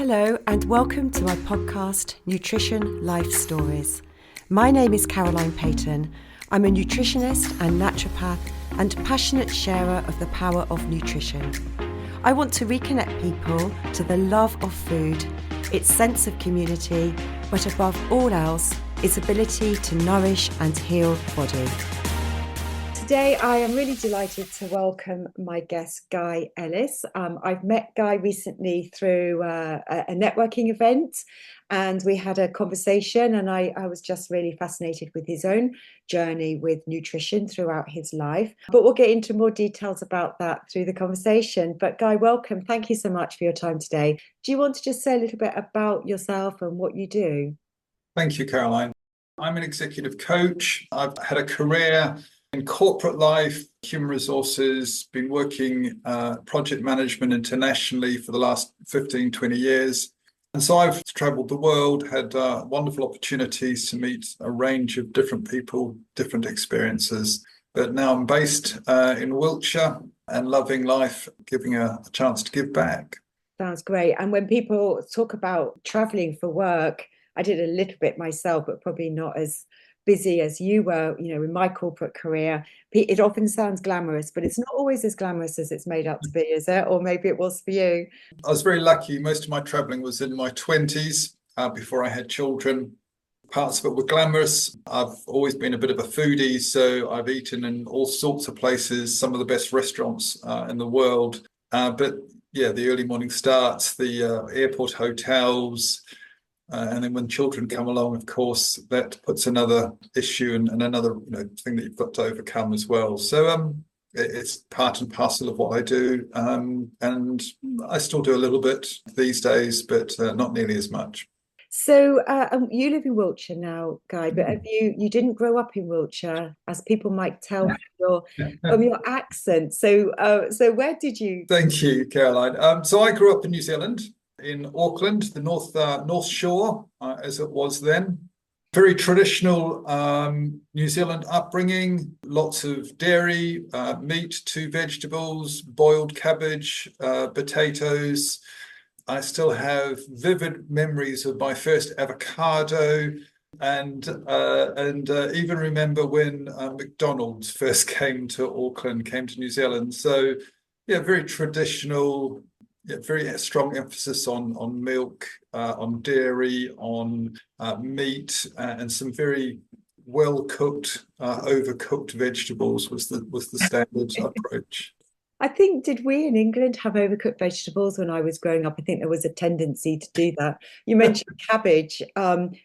Hello and welcome to my podcast, Nutrition Life Stories. My name is Caroline Payton. I'm a nutritionist and naturopath and passionate sharer of the power of nutrition. I want to reconnect people to the love of food, its sense of community, but above all else, its ability to nourish and heal the body. Today, I am really delighted to welcome my guest, Guy Ellis. I've met Guy recently through a networking event, and we had a conversation, and I was just really fascinated with his own journey with nutrition throughout his life. But we'll get into more details about that through the conversation. But Guy, welcome. Thank you so much for your time today. Do you want to just say a little bit about yourself and what you do? Thank you, Caroline. I'm an executive coach. I've had a career in corporate life, human resources, been working project management internationally for the last 15, 20 years. And so I've traveled the world, had wonderful opportunities to meet a range of different people, different experiences. But now I'm based in Wiltshire and loving life, giving a chance to give back. Sounds great. And when people talk about traveling for work, I did a little bit myself, but probably not as busy as you were, in my corporate career. It often sounds glamorous, but it's not always as glamorous as it's made up to be, is it? Or maybe it was for you. I was very lucky. Most of my traveling was in my 20s, before I had children. Parts of it were glamorous. I've always been a bit of a foodie, so I've eaten in all sorts of places, some of the best restaurants in the world. But yeah, the early morning starts, the airport hotels, and then when children come along, of course, that puts another issue and another thing that you've got to overcome as well. So it's part and parcel of what I do, and I still do a little bit these days, but not nearly as much. So you live in Wiltshire now, Guy, but you didn't grow up in Wiltshire, as people might tell from your accent. So where did you? Thank you, Caroline. So I grew up in New Zealand, in Auckland, the North Shore, as it was then. Very traditional New Zealand upbringing, lots of dairy, meat, 2 vegetables, boiled cabbage, potatoes. I still have vivid memories of my first avocado, and even remember when McDonald's first came to Auckland, came to New Zealand. So yeah, very traditional. Yeah, very strong emphasis on milk, on dairy, on meat, and some very well cooked, overcooked vegetables was the standard approach. I think, did we in England have overcooked vegetables when I was growing up? I think there was a tendency to do that. You mentioned cabbage.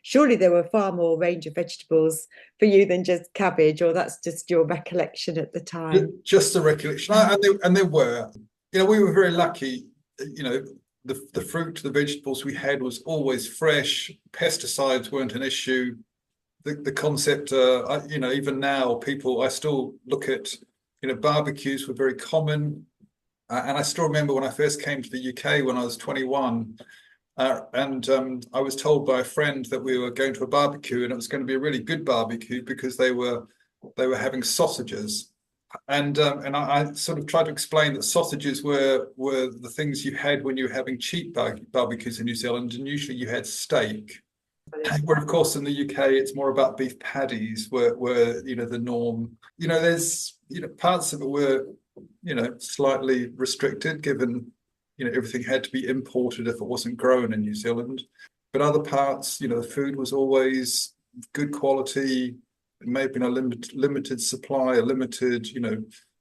Surely there were far more range of vegetables for you than just cabbage, or that's just your recollection at the time? Just the recollection, and there were. We were very lucky. The fruit, the vegetables we had was always fresh. Pesticides weren't an issue. The concept, even now, I still look at, barbecues were very common. And I still remember when I first came to the UK when I was 21, and I was told by a friend that we were going to a barbecue and it was going to be a really good barbecue because they were having sausages. And I sort of tried to explain that sausages were the things you had when you were having cheap barbecues in New Zealand, and usually you had steak. Where of course in the UK it's more about beef patties were the norm. There's parts of it were slightly restricted given everything had to be imported if it wasn't grown in New Zealand. But other parts, the food was always good quality. It may have been a limited supply, a limited,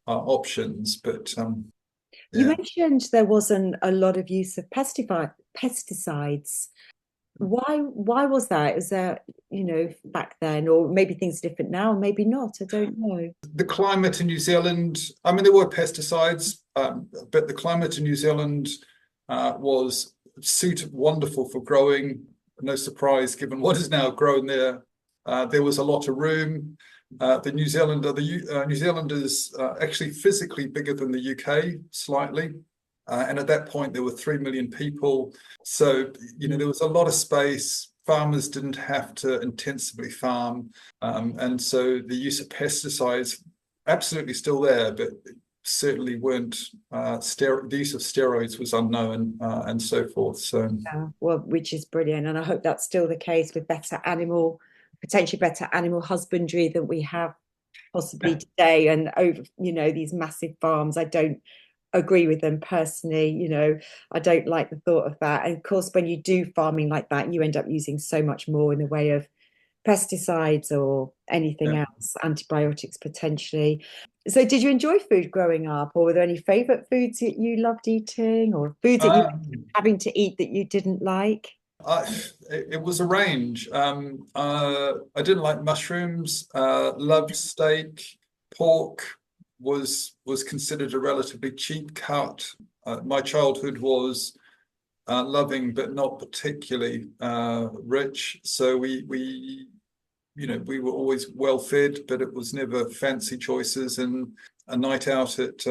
options, but You mentioned there wasn't a lot of use of pesticides. Why was that? Was there, back then, or maybe things are different now, maybe not? I don't know. The climate in New Zealand, there were pesticides, but the climate in New Zealand was wonderful for growing. No surprise, given what is now grown there. There was a lot of room. The New Zealanders actually physically bigger than the UK slightly, and at that point there were 3 million people. So there was a lot of space. Farmers didn't have to intensively farm, and so the use of pesticides absolutely still there, but certainly weren't, the use of steroids was unknown, and so forth. So, well, which is brilliant. And I hope that's still the case with potentially better animal husbandry than we have possibly today. And over, these massive farms, I don't agree with them personally. I don't like the thought of that. And of course, when you do farming like that, you end up using so much more in the way of pesticides or anything else, antibiotics potentially. So did you enjoy food growing up, or were there any favorite foods that you loved eating, or foods that you were having to eat that you didn't like? It was a range. I didn't like mushrooms, loved steak. Pork was considered a relatively cheap cut. My childhood was loving but not particularly rich. So we were always well fed, but it was never fancy choices. And a night out at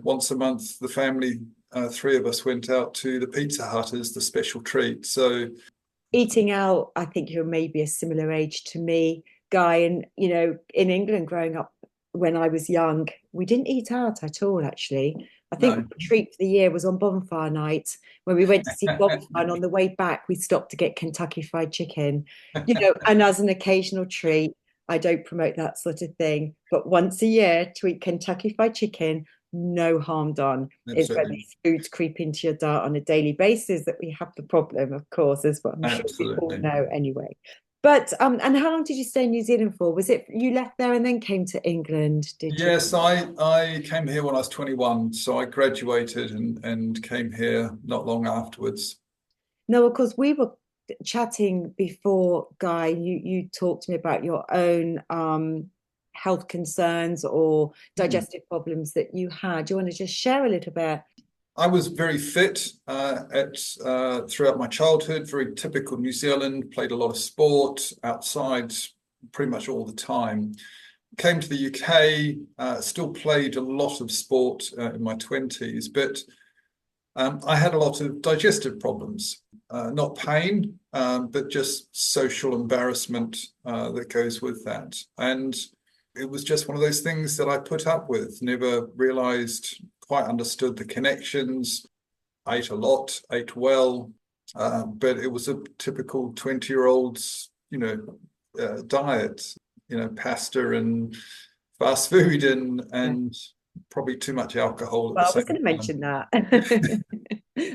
once a month, the family, three of us, went out to the Pizza Hut as the special treat. So eating out, I think you're maybe a similar age to me, Guy. And in England growing up when I was young, we didn't eat out at all, actually. I think no. the treat for the year was on bonfire night when we went to see bonfire, and on the way back we stopped to get Kentucky Fried Chicken, and as an occasional treat. I don't promote that sort of thing, but once a year to eat Kentucky Fried Chicken, no harm done. It's when these foods creep into your diet on a daily basis that we have the problem, of course, as well. I'm sure we all know anyway. But and how long did you stay in New Zealand for? Was it you left there and then came to England? Did you? Yes, I came here when I was 21, so I graduated and came here not long afterwards. No, of course, we were chatting before, Guy. You talked to me about your own health concerns or digestive problems that you had. Do you want to just share a little bit? I was very fit throughout my childhood, very typical New Zealand, played a lot of sport outside pretty much all the time. Came to the UK, still played a lot of sport in my 20s, but I had a lot of digestive problems, not pain, but just social embarrassment that goes with that. And it was just one of those things that I put up with, never realized, quite understood the connections, ate a lot, ate well, but it was a typical 20-year-old's, diet, pasta and fast food and probably too much alcohol. Well, I was going to mention that.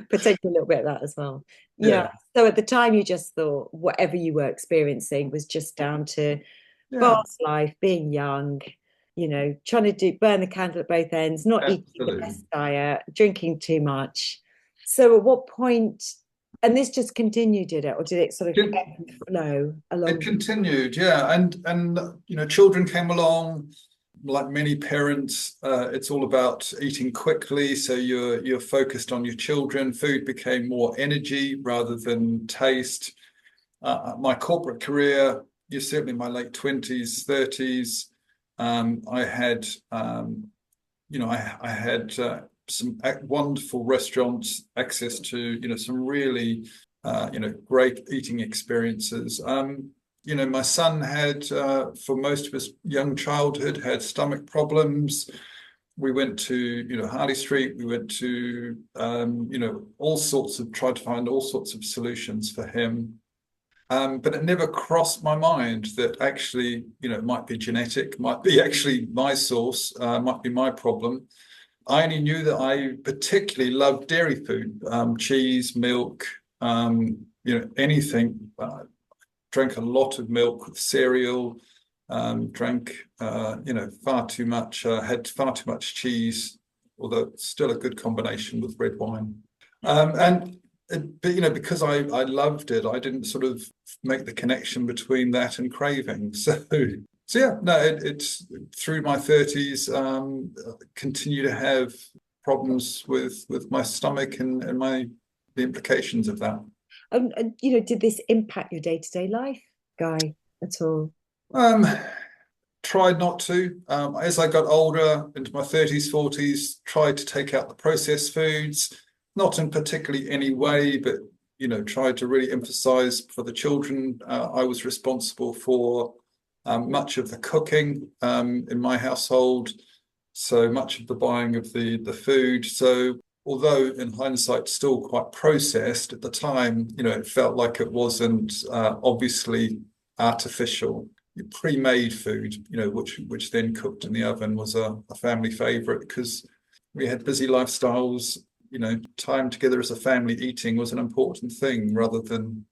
Potentially a little bit of that as well. Yeah. So at the time, you just thought whatever you were experiencing was just down to fast life, being young, trying to burn the candle at both ends, not eating the best diet, drinking too much. So at what point, and this just continued, did it? Or did it sort of flow along? It continued, yeah. And children came along. Like many parents, it's all about eating quickly. So you're focused on your children. Food became more energy rather than taste. My corporate career, you're certainly in my late 20s, 30s. I had, I had some wonderful restaurants, access to, some really, great eating experiences. My son had, for most of his young childhood, had stomach problems. We went to, Harley Street. We went to, tried to find all sorts of solutions for him. But it never crossed my mind that actually, it might be genetic, might be actually my source, might be my problem. I only knew that I particularly loved dairy food, cheese, milk, anything. Drank a lot of milk with cereal, drank, far too much, had far too much cheese, although it's still a good combination with red wine. But because I loved it, I didn't sort of make the connection between that and craving. So yeah, no, it's through my 30s, continue to have problems with my stomach and the implications of that. Did this impact your day-to-day life, Guy, at all? Tried not to. As I got older, into my 30s, 40s, tried to take out the processed foods, not in particularly any way, but, tried to really emphasize for the children. I was responsible for much of the cooking in my household. so much of the buying of the food. So although in hindsight still quite processed, at the time, it felt like it wasn't obviously artificial. Pre-made food, which then cooked in the oven, was a family favorite because we had busy lifestyles. Time together as a family eating was an important thing rather than,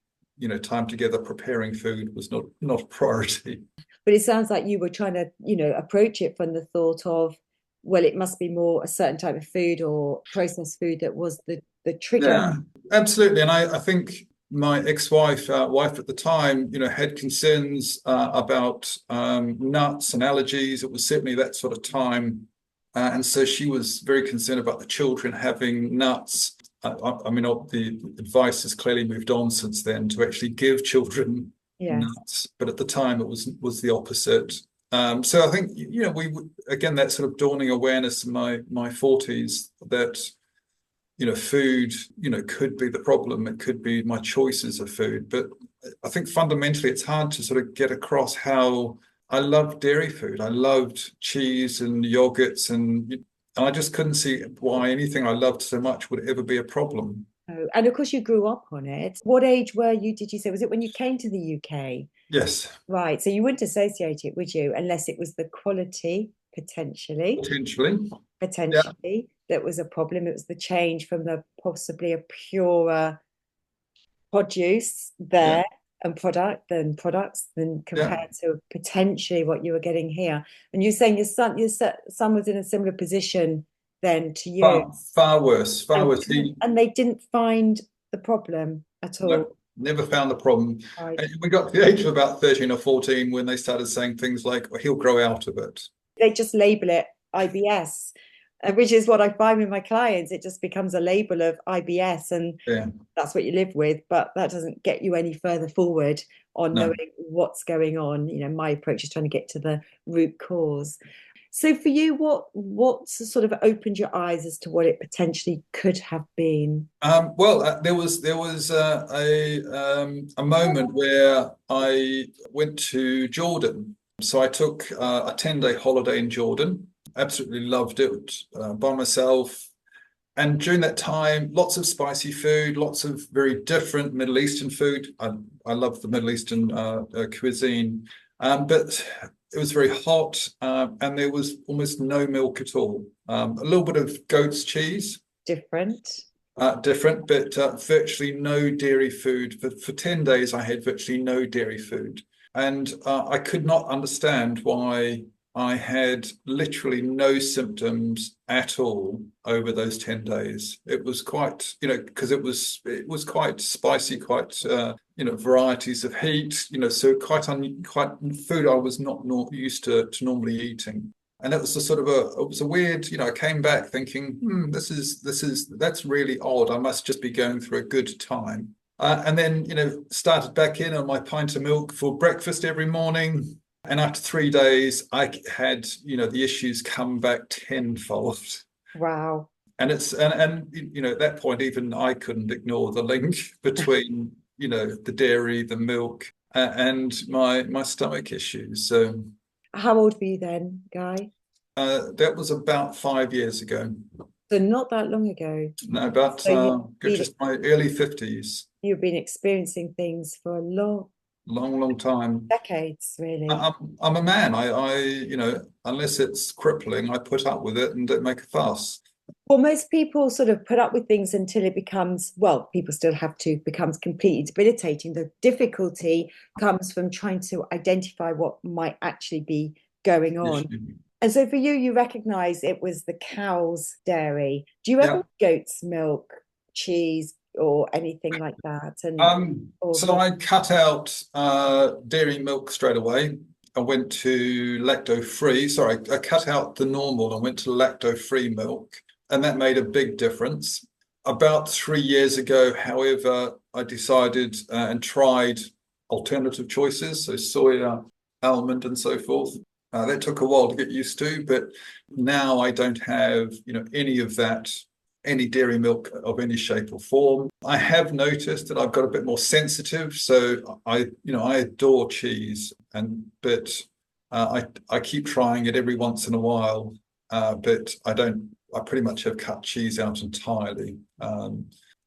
time together preparing food was not a priority. But it sounds like you were trying to, approach it from the thought of, well, it must be more a certain type of food or processed food that was the trigger. Yeah, absolutely. And I think my ex-wife, wife at the time, had concerns about nuts and allergies. It was certainly that sort of time. And so she was very concerned about the children having nuts. I mean, the advice has clearly moved on since then to actually give children nuts. But at the time, it was the opposite. So I think, again, that sort of dawning awareness in my 40s that, food, could be the problem. It could be my choices of food. But I think fundamentally, it's hard to sort of get across how I loved dairy food. I loved cheese and yogurts, and I just couldn't see why anything I loved so much would ever be a problem. Oh, and of course, you grew up on it. What age were you, did you say? Was it when you came to the UK? Yes. Right. So you wouldn't associate it, would you? Unless it was the quality, potentially. Potentially. That was a problem. It was the change from the possibly a purer produce there and products than compared to potentially what you were getting here. And you're saying your son was in a similar position then to you. Far worse. And they didn't find the problem at all. No, never found the problem. Right. And we got to the age of about 13 or 14 when they started saying things like, well, he'll grow out of it. They just label it IBS, which is what I find with my clients. It just becomes a label of IBS, and that's what you live with. But that doesn't get you any further forward on knowing what's going on. My approach is trying to get to the root cause. So for you, what sort of opened your eyes as to what it potentially could have been? There was a moment where I went to Jordan. So I took a 10-day holiday in Jordan. Absolutely loved it by myself. And during that time, lots of spicy food, lots of very different Middle Eastern food. I love the Middle Eastern cuisine, but it was very hot, and there was almost no milk at all. A little bit of goat's cheese. Different, but virtually no dairy food. For 10 days, I had virtually no dairy food. And I could not understand why I had literally no symptoms at all over those 10 days. It was quite, because it was quite spicy, quite, varieties of heat, so quite food I was not used to normally eating. And it was it was a weird, I came back thinking, that's really odd. I must just be going through a good time. And then, started back in on my pint of milk for breakfast every morning. And after 3 days, I had, the issues come back tenfold. Wow. And at that point, even I couldn't ignore the link between, the dairy, the milk, and my stomach issues. So, how old were you then, Guy? That was about 5 years ago. So not that long ago. No, about just my early 50s. You've been experiencing things for a long time. Decades, really. I'm a man. I unless it's crippling, I put up with it and don't make a fuss. Well, most people sort of put up with things until it becomes, people still have to, becomes completely debilitating. The difficulty comes from trying to identify what might actually be going on. And so for you, you recognize it was the cow's dairy. Do you ever goat's milk, cheese, or anything like that? So I cut out dairy milk straight away. I went to lacto-free. Sorry, I cut out the normal and went to lacto-free milk, and that made a big difference. About 3 years ago, however, I decided and tried alternative choices, so soya, almond, and so forth. That took a while to get used to, but now I don't have, any of that, any dairy milk of any shape or form. I have noticed that I've got a bit more sensitive. So I adore cheese, but I keep trying it every once in a while. but I pretty much have cut cheese out entirely.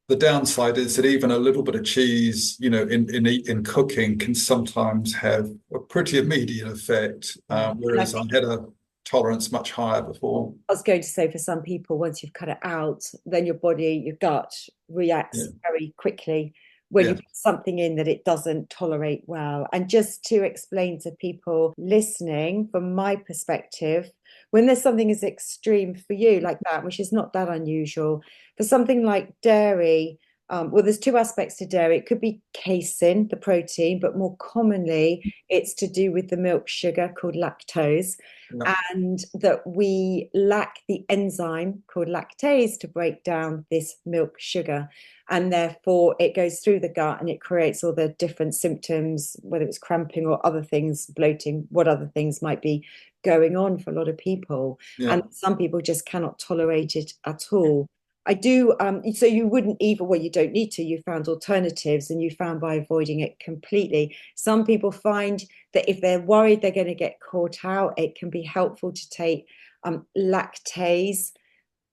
The downside is that even a little bit of cheese, in cooking can sometimes have a pretty immediate effect, whereas I had a tolerance much higher before. I was going to say, for some people, once you've cut it out, then your body, your gut reacts very quickly when you put something in that it doesn't tolerate well. And just to explain to people listening, from my perspective, when there's something as extreme for you like that, which is not that unusual, for something like dairy, well, there's two aspects to dairy. It could be casein, the protein, but more commonly, it's to do with the milk sugar called lactose, and that we lack the enzyme called lactase to break down this milk sugar. And therefore, it goes through the gut and it creates all the different symptoms, whether it's cramping or other things, bloating, what other things might be going on for a lot of people. And some people just cannot tolerate it at all. I do. So you wouldn't even, well, you don't need to. You found alternatives, and you found by avoiding it completely. Some people find that if they're worried they're going to get caught out, it can be helpful to take lactase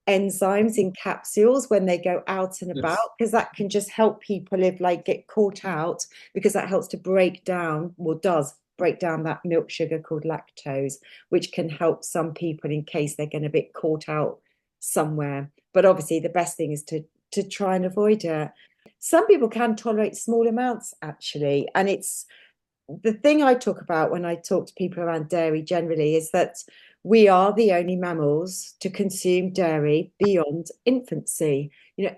enzymes in capsules when they go out and about, because that can just help people if get caught out, because that helps to break down, well, does break down that milk sugar called lactose, which can help some people in case they're going to be caught out somewhere. But obviously the best thing is to try and avoid it. Some people can tolerate small amounts, actually, and it's the thing I talk about when I talk to people around dairy generally is that we are the only mammals to consume dairy beyond infancy.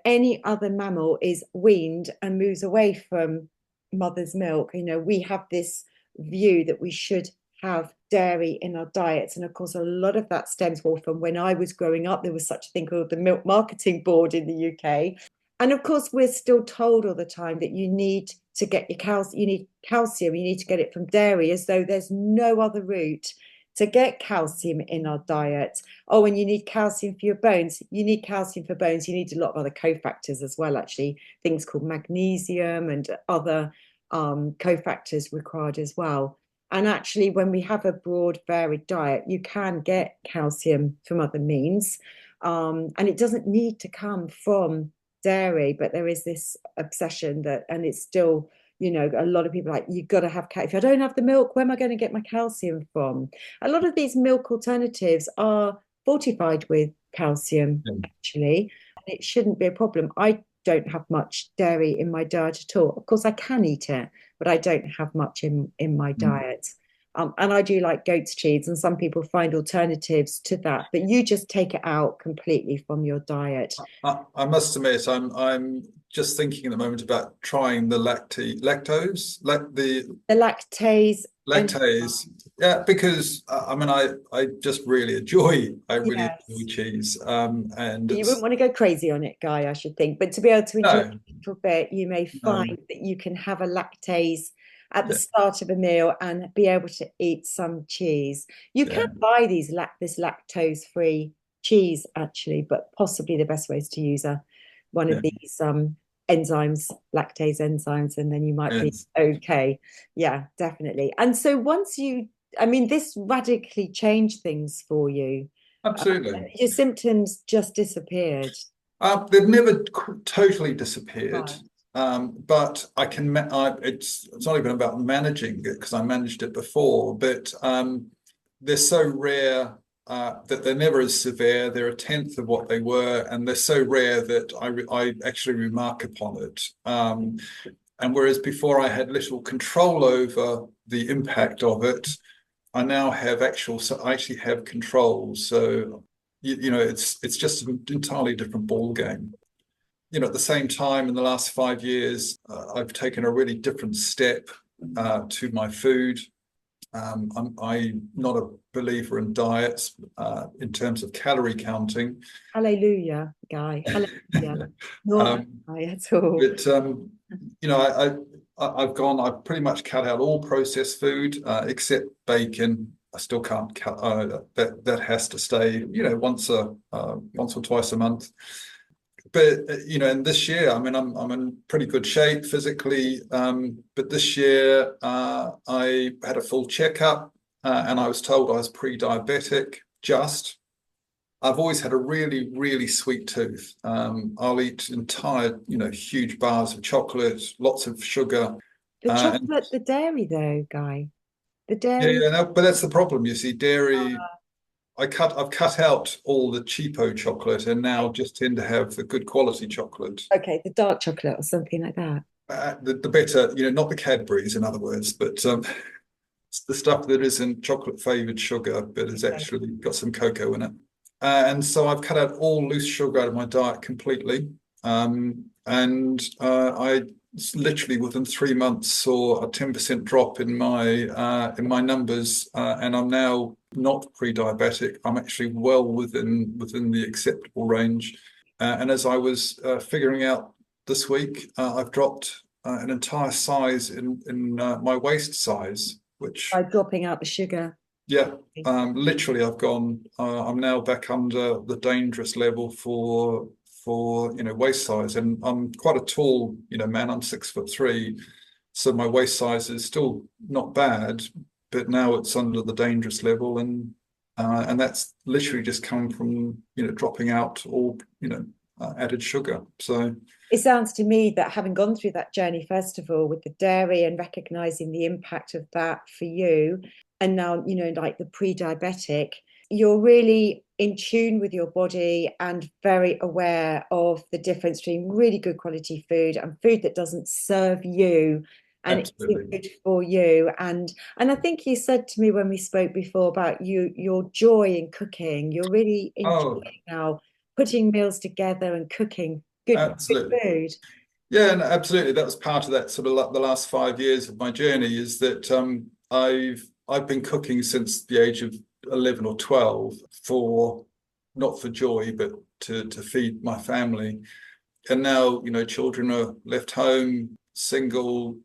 Any other mammal is weaned and moves away from mother's milk. We have this view that we should have dairy in our diets, and of course a lot of that stems from when I was growing up. There was such a thing called the Milk Marketing Board in the UK, and of course we're still told all the time that you need to get your calcium, you need to get it from dairy, as though there's no other route to get calcium in our diet. Oh, and you need calcium for your bones. You need calcium for bones. You need a lot of other cofactors as well, actually, things called magnesium and other cofactors required as well. And actually, when we have a broad, varied diet, you can get calcium from other means. And it doesn't need to come from dairy, but there is this obsession that, and it's still, a lot of people are like, you've got to have calcium. If I don't have the milk, where am I going to get my calcium from? A lot of these milk alternatives are fortified with calcium, actually, and it shouldn't be a problem. I don't have much dairy in my diet at all. Of course, I can eat it, but I don't have much in my diet. And I do like goat's cheese, and some people find alternatives to that, but you just take it out completely from your diet. I must admit, I'm just thinking at the moment about trying the lactase. Yeah, because I just really enjoy cheese. And you wouldn't want to go crazy on it, Guy, I should think, but to be able to enjoy it a little bit, you may find that you can have a lactase at the start of a meal and be able to eat some cheese. You can buy this lactose-free cheese, actually, but possibly the best way is to use one of these enzymes, lactase enzymes, and then you might be okay. Yeah, definitely. And so once this radically changed things for you. Absolutely. Your symptoms just disappeared. They've never totally disappeared. Right. But I can. It's not even about managing it, because I managed it before. But they're so rare that they're never as severe. They're a tenth of what they were, and they're so rare that I actually remark upon it. And whereas before I had little control over the impact of it, I now have I actually have control. So it's just an entirely different ball game. At the same time, in the last 5 years, I've taken a really different step to my food. I'm not a believer in diets in terms of calorie counting. Hallelujah, Guy. Hallelujah. Not at all. But I've pretty much cut out all processed food except bacon. I still can't cut that has to stay, once or twice a month. But and this year, I'm in pretty good shape physically. But this year, I had a full checkup, and I was told I was pre-diabetic. I've always had a really, really sweet tooth. I'll eat entire, huge bars of chocolate, lots of sugar. The And chocolate, the dairy though, Guy. The yeah, dairy. yeah, no, but that's the problem. You see, dairy, I've cut out all the cheapo chocolate and now just tend to have the good quality chocolate. Okay, the dark chocolate or something like that. The better, not the Cadbury's, in other words, but it's the stuff that isn't chocolate flavored sugar, but has Okay. actually got some cocoa in it. And so I've cut out all loose sugar out of my diet completely. And I literally within 3 months saw a 10% drop in my numbers, and I'm now not pre-diabetic. I'm actually well within the acceptable range. And as I was figuring out this week, I've dropped an entire size in my waist size, which By dropping out the sugar. yeah, literally, I'm now back under the dangerous level for waist size, and I'm quite a tall man. I'm 6'3", so my waist size is still not bad, but now it's under the dangerous level, and that's literally just come from dropping out all added sugar. So It sounds to me that having gone through that journey, first of all, with the dairy and recognizing the impact of that for you, and now, like the pre-diabetic, you're really in tune with your body and very aware of the difference between really good quality food and food that doesn't serve you and isn't absolutely, good for you. And I think you said to me when we spoke before about your joy in cooking. You're really oh, enjoying now putting meals together and cooking good absolutely. food. Yeah, and absolutely. That was part of that sort of like the last 5 years of my journey is that I've been cooking since the age of 11 or 12 for not for joy, but to feed my family. And now, children are left home, single,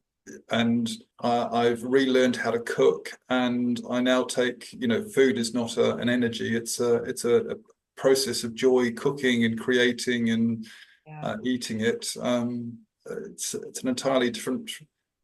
and I've relearned how to cook. And I now take, food is not an energy; it's a process of joy, cooking and creating and Yeah. eating it. It's an entirely different.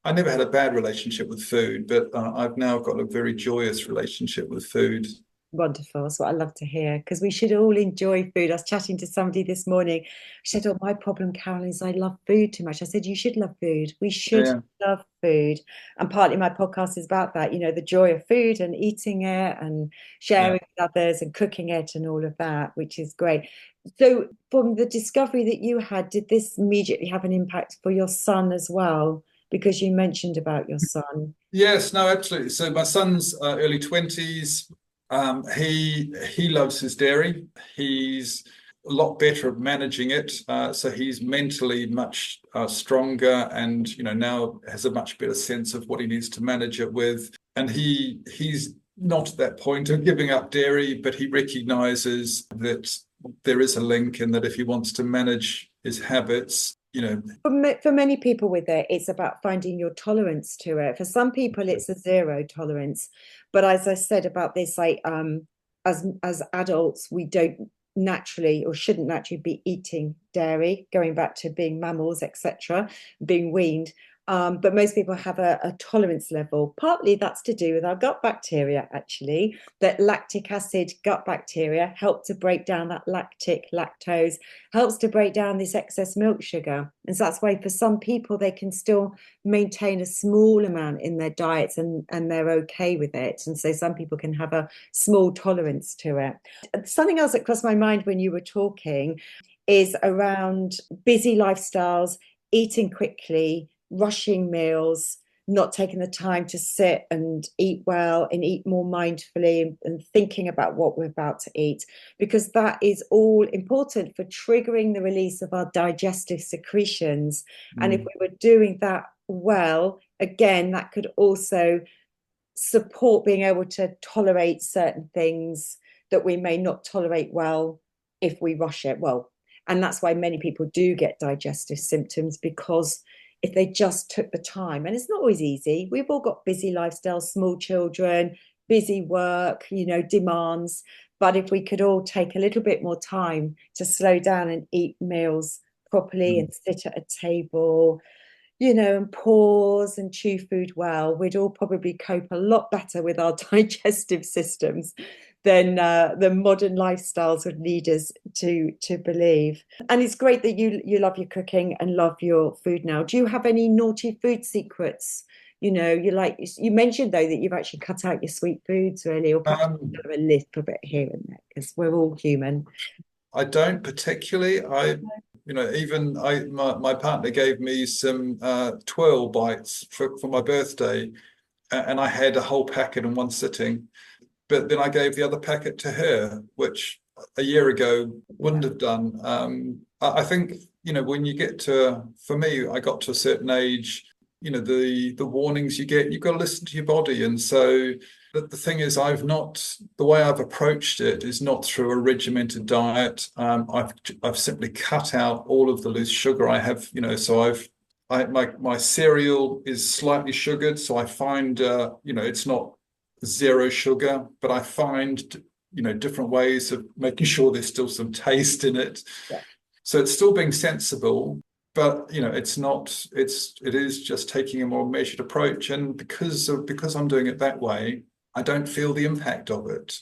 I never had a bad relationship with food, but I've now got a very joyous relationship with food. Wonderful. That's what I love to hear because we should all enjoy food. I was chatting to somebody this morning. She said, "Oh, my problem, Carolyn, is I love food too much." I said, "You should love food. We should Yeah, love food." And partly my podcast is about that, the joy of food and eating it and yeah. sharing with others and cooking it and all of that, which is great. So, from the discovery that you had, did this immediately have an impact for your son as well? Because you mentioned about your son. Yes, no, absolutely. So my son's early 20s. He loves his dairy. He's a lot better at managing it. So he's mentally much stronger, and now has a much better sense of what he needs to manage it with. And he's not at that point of giving up dairy, but he recognizes that there is a link, and that if he wants to manage his habits, For many people with it, it's about finding your tolerance to it. For some people, it's a zero tolerance. But as I said about this, like as adults, we don't naturally or shouldn't naturally be eating dairy, going back to being mammals, etc., being weaned. But most people have a tolerance level. Partly that's to do with our gut bacteria, actually, that lactic acid gut bacteria help to break down that lactose, helps to break down this excess milk sugar. And so that's why for some people, they can still maintain a small amount in their diets and they're okay with it. And so some people can have a small tolerance to it. Something else that crossed my mind when you were talking is around busy lifestyles, eating quickly, rushing meals, not taking the time to sit and eat well and eat more mindfully and thinking about what we're about to eat, because that is all important for triggering the release of our digestive secretions. And if mm, we were doing that well, again, that could also support being able to tolerate certain things that we may not tolerate well if we rush it. Well, and that's why many people do get digestive symptoms, because if they just took the time, and it's not always easy, we've all got busy lifestyles, small children, busy work, demands. But if we could all take a little bit more time to slow down and eat meals properly mm. and sit at a table, and pause and chew food well, we'd all probably cope a lot better with our digestive systems than modern lifestyles would lead us to believe. And it's great that you love your cooking and love your food now. Do you have any naughty food secrets? You mentioned though that you've actually cut out your sweet foods really, or perhaps a little bit here and there, because we're all human. I don't particularly. My partner gave me some twirl bites for my birthday, and I had a whole packet in one sitting. But then I gave the other packet to her, which a year ago wouldn't have done. I think, when you get for me, I got to a certain age, the warnings you get, you've got to listen to your body. And so the thing is, the way I've approached it is not through a regimented diet. I've simply cut out all of the loose sugar I have, so my cereal is slightly sugared. So I find, it's not zero sugar, but I find, different ways of making sure there's still some taste in it. Yeah. So it's still being sensible, but it is just taking a more measured approach. And because I'm doing it that way, I don't feel the impact of it.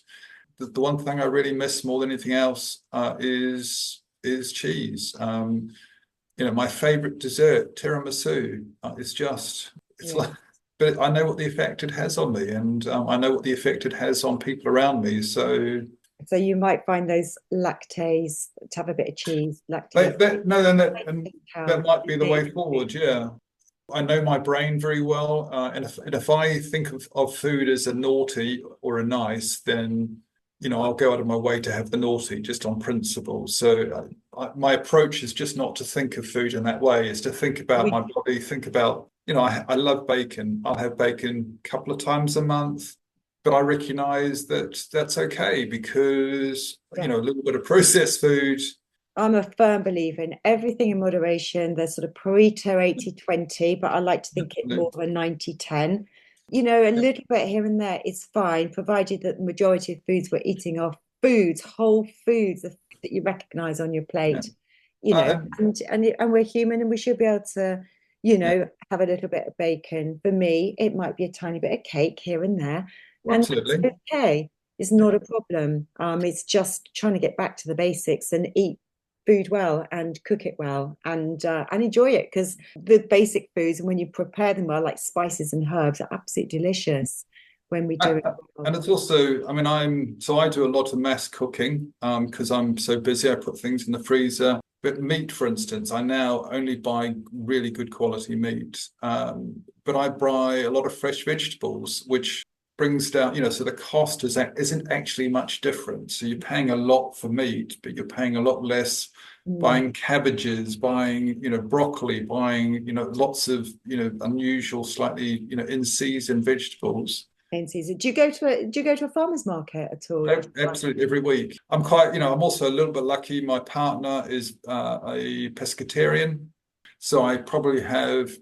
The one thing I really miss more than anything else is cheese. My favorite dessert, tiramisu, but I know what the effect it has on me, and I know what the effect it has on people around me. So you might find those lactase to have a bit of cheese. That might be the way forward. Yeah, I know my brain very well, and if I think of food as a naughty or a nice, then I'll go out of my way to have the naughty just on principle. So my approach is just not to think of food in that way. It's to think about my body, think about. I love bacon. I'll have bacon a couple of times a month, but I recognize that that's okay because, a little bit of processed food. I'm a firm believer in everything in moderation. There's sort of Pareto 80-20, but I like to think it more of a 90-10. A little bit here and there is fine, provided that the majority of foods we're eating are whole foods that you recognize on your plate. And we're human, and we should be able to have a little bit of bacon. For me, it might be a tiny bit of cake here and there. Absolutely. And that's okay. It's not a problem. It's just trying to get back to the basics and eat food well and cook it well and enjoy it, because the basic foods, and when you prepare them well, like spices and herbs, are absolutely delicious when we do it well. And it's also, I do a lot of mass cooking because I'm so busy. I put things in the freezer. But meat, for instance, I now only buy really good quality meat. But I buy a lot of fresh vegetables, which brings down, so the cost isn't actually much different. So you're paying a lot for meat, but you're paying a lot less buying cabbages, buying, broccoli, buying, lots of, unusual, slightly, in-season vegetables. In season. Do you go to a farmer's market at all? Absolutely, every week. I'm quite, I'm also a little bit lucky. My partner is a pescatarian, so I probably have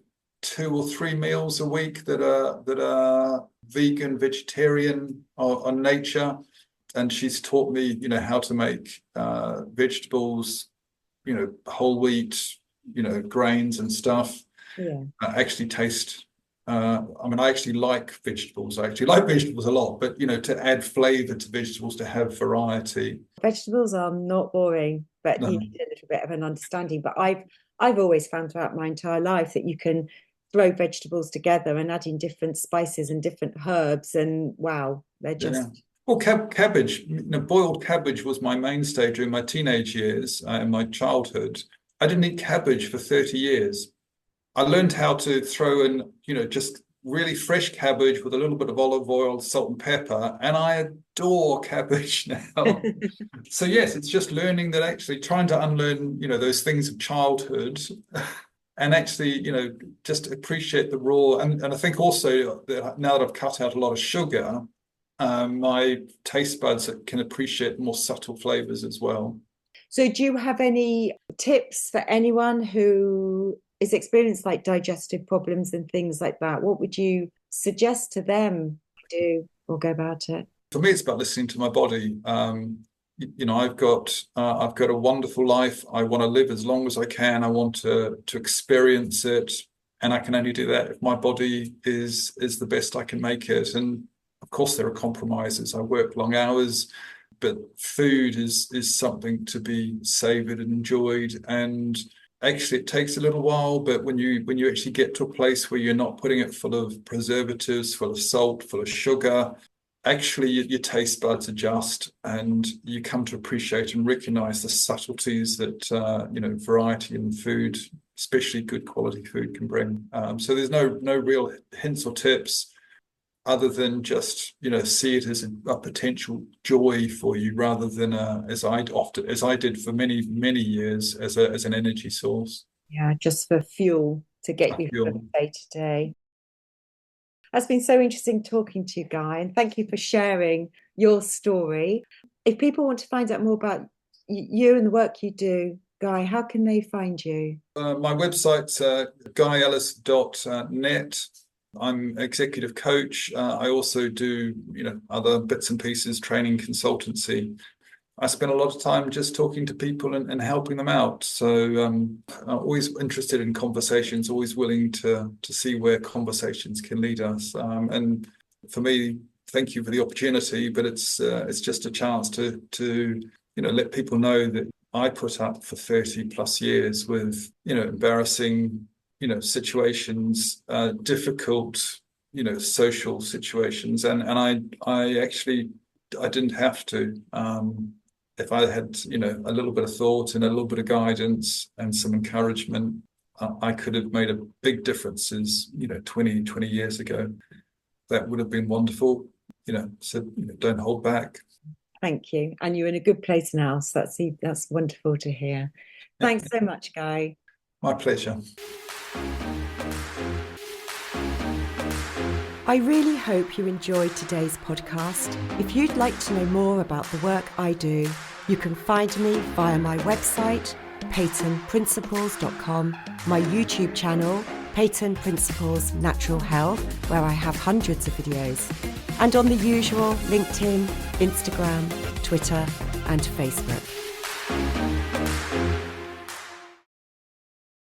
2 or 3 meals a week that are vegan, vegetarian, on nature, and she's taught me, how to make vegetables, whole wheat, grains and stuff. Yeah, actually taste. I actually like vegetables. I actually like vegetables a lot, but to add flavor to vegetables, to have variety. Vegetables are not boring, but you need a little bit of an understanding. But I've always found throughout my entire life that you can throw vegetables together and add in different spices and different herbs, and wow, they're just. Yeah. Well, cabbage, boiled cabbage was my mainstay during my teenage years and my childhood. I didn't eat cabbage for 30 years. I learned how to throw in, just really fresh cabbage with a little bit of olive oil, salt and pepper, and I adore cabbage now. So yes, it's just learning that, actually trying to unlearn, those things of childhood and actually, just appreciate the raw. And I think also that now that I've cut out a lot of sugar, my taste buds can appreciate more subtle flavors as well. So do you have any tips for anyone who is experienced like digestive problems and things like that? What would you suggest to them to do or go about it? For me, it's about listening to my body. I've got a wonderful life. I want to live as long as I can. I want to experience it, and I can only do that if my body is the best I can make it. And of course, there are compromises. I work long hours, but food is something to be savoured and enjoyed. And actually, it takes a little while, but when you actually get to a place where you're not putting it full of preservatives, full of salt, full of sugar, actually your taste buds adjust, and you come to appreciate and recognise the subtleties that variety in food, especially good quality food, can bring. So there's no real hints or tips, other than just see it as a potential joy for you, rather than as I did for many years, as an energy source. Yeah, just for fuel to get you through the day to day. It's been so interesting talking to you, Guy, and thank you for sharing your story. If people want to find out more about you and the work you do, Guy, how can they find you? My website's guyellis.net. I'm executive coach. I also do, other bits and pieces, training, consultancy. I spend a lot of time just talking to people and helping them out. So I'm always interested in conversations, always willing to see where conversations can lead us. And for me, thank you for the opportunity, but it's just a chance to let people know that I put up for 30 plus years with, embarrassing, situations, difficult, social situations. And I actually didn't have to. If I had, a little bit of thought and a little bit of guidance and some encouragement, I could have made a big difference 20 years ago. That would have been wonderful. So don't hold back. Thank you. And you're in a good place now. So that's wonderful to hear. Thanks so much, Guy. My pleasure. I really hope you enjoyed today's podcast. If you'd like to know more about the work I do, you can find me via my website, peytonprinciples.com, my YouTube channel, Peyton Principles Natural Health, where I have hundreds of videos, and on the usual LinkedIn, Instagram, Twitter, and Facebook.